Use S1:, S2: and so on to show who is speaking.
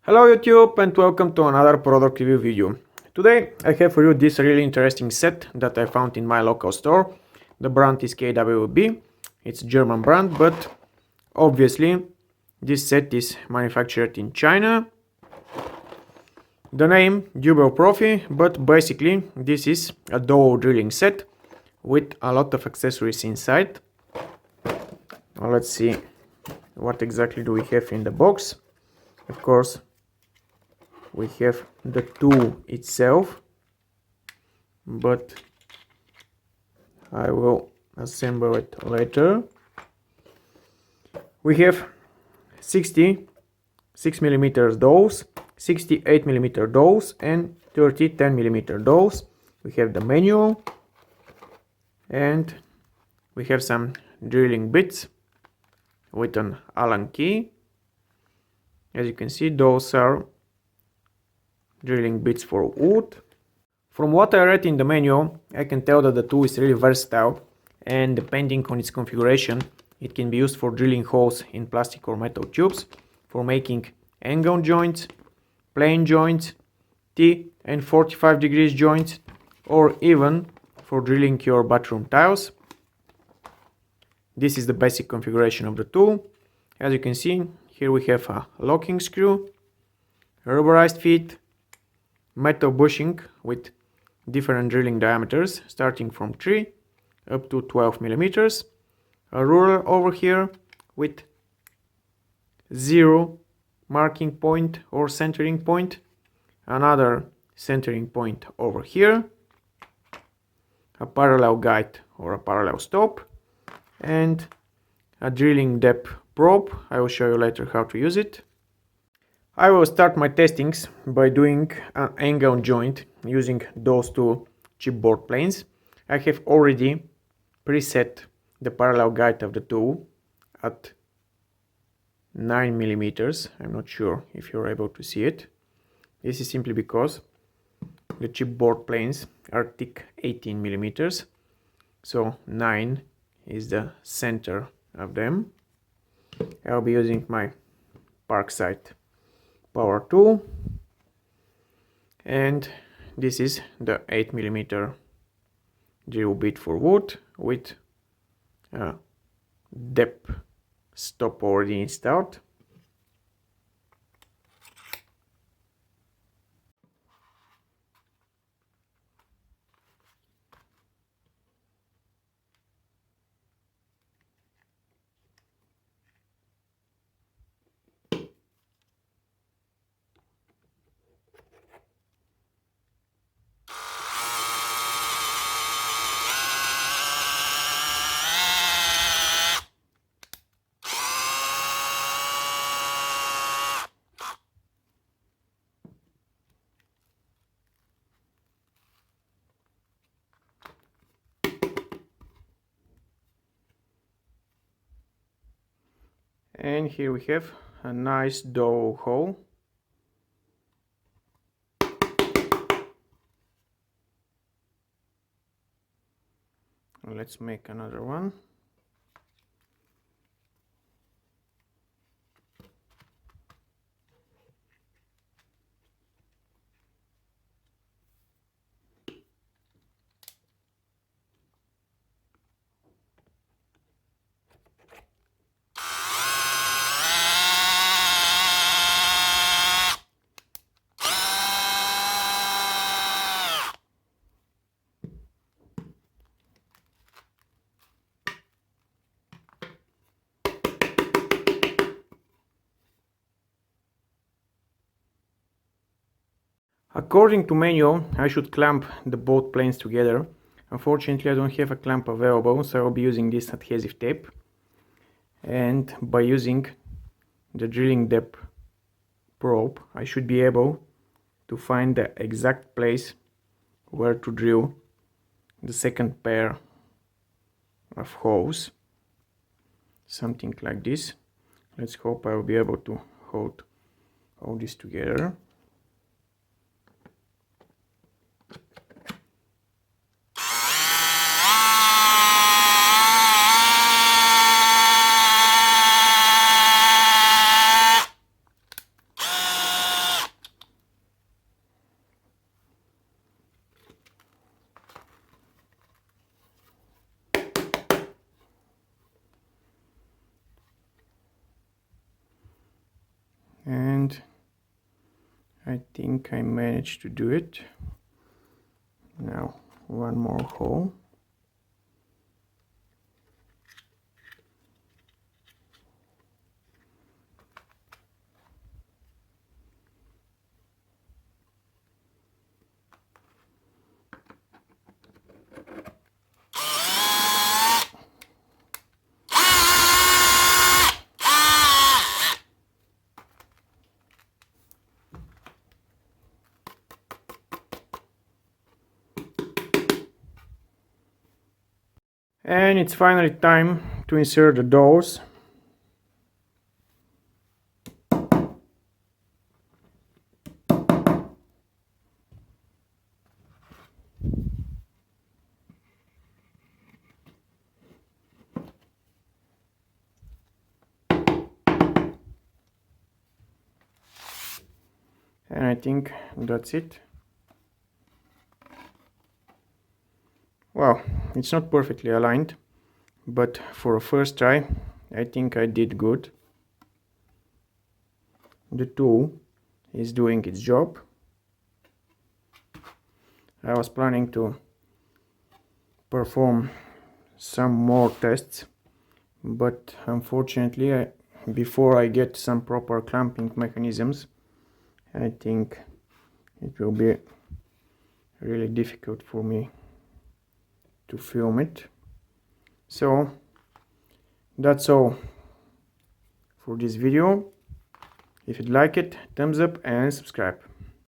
S1: Hello YouTube and welcome to another product review video. Today I have for you this really interesting set that I found in my local store. The brand is KWB. It's a German brand, but obviously this set is manufactured in China. The name Dowel Profi, but basically this is a dowel drilling set with a lot of accessories inside. Now let's see what exactly do we have in the box. Of course, we have the tool itself, but I will assemble it later. We have 66mm dowels, 68mm dowels and 10mm dowels. We have the manual and we have some drilling bits with an Allen key. As you can see, those are drilling bits for wood. From what I read in the manual, I can tell that the tool is really versatile, and depending on its configuration, it can be used for drilling holes in plastic or metal tubes, for making angle joints, plane joints, T and 45 degrees joints, or even for drilling your bathroom tiles. This is the basic configuration of the tool. As you can see, here we have a locking screw, rubberized feet, metal bushing with different drilling diameters starting from 3 up to 12mm, a ruler over here with 0 marking point or centering point, another centering point over here, a parallel guide or a parallel stop, and a drilling depth probe. I will show you later how to use it. I will start my testings by doing an angle joint using those two chipboard planes. I have already preset the parallel guide of the tool at 9mm. I'm not sure if you're able to see it. This is simply because the chipboard planes are thick 18mm, so 9 is the center of them. I'll be using my Parkside power tool, and this is the 8mm drill bit for wood with a depth stop already installed. And here we have a nice dowel hole. Let's make another one. According to manual, I should clamp the both planes together. Unfortunately, I don't have a clamp available, so I'll be using this adhesive tape. And by using the drilling depth probe, I should be able to find the exact place where to drill the second pair of holes. Something like this. Let's hope I will be able to hold all this together. and I think I managed to do it. Now one more hole. And it's finally time to insert the dowels. And I think that's it. Well, it's not perfectly aligned, but for a first try, I think I did good. The tool is doing its job. I was planning to perform some more tests, but unfortunately, before I get some proper clamping mechanisms, I think it will be really difficult for me to film it. So that's all for this video. If you'd like it, thumbs up and subscribe.